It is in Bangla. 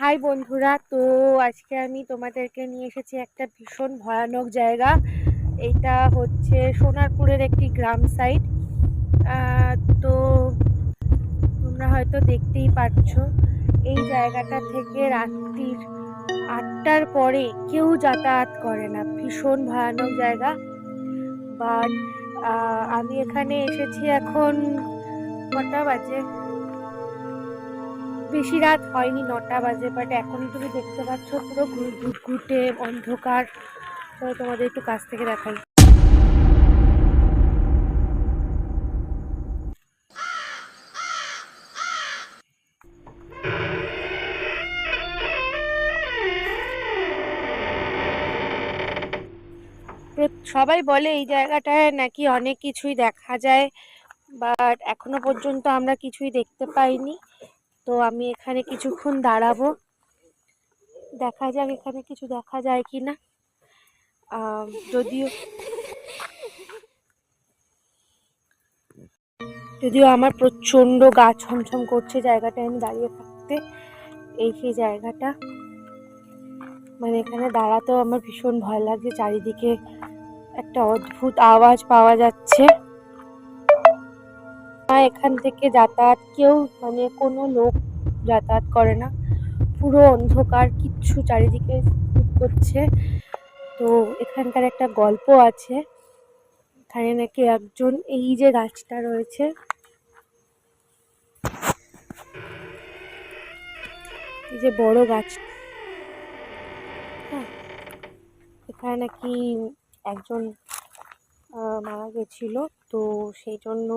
হাই বন্ধুরা, তো আজকে আমি তোমাদেরকে নিয়ে এসেছি একটা ভীষণ ভয়ানক জায়গা। এটা হচ্ছে সোনারপুরের একটি গ্রাম সাইড। তো তোমরা হয়তো দেখতেই পাচ্ছ, এই জায়গাটা থেকে রাত্রির 8টার পরে কেউ যাতায়াত করে না। ভীষণ ভয়ানক জায়গা। বাট আমি এখানে এসেছি এখন কটা বাজে, বেশি রাত হয়নি, 9টা বাজে। বাট এখনই তুমি দেখতে পাচ্ছ পুরো ঘুটঘুটে অন্ধকার। তো তোমাদের একটু কাছ থেকে দেখাই। সবাই বলে এই জায়গাটায় নাকি অনেক কিছুই দেখা যায়, বাট এখনো পর্যন্ত আমরা কিছুই দেখতে পাইনি। তো আমি এখানে কিছুক্ষণ দাঁড়াবো, দেখা যাক এখানে কিছু দেখা যায় কিনা। যদিও যদিও আমার প্রচন্ড গা ছমছম করছে জায়গাটায় আমি দাঁড়িয়ে থাকতে। এই সেই জায়গাটা, মানে এখানে দাঁড়াতেও আমার ভীষণ ভয় লাগছে। চারিদিকে একটা অদ্ভুত আওয়াজ পাওয়া যাচ্ছে। এখান থেকে যাতায়াত কেউ, মানে কোনো লোক যাতায়াত করে না। পুরো অন্ধকার, কিচ্ছু চারিদিকে করছে। তো এখানকার একটা গল্প আছে, এখানে নাকি একজন, এই যে গাছটা রয়েছে, এই যে বড় গাছ, হ্যাঁ, এখানে নাকি একজন মারা গেছিল। তো সেই জন্য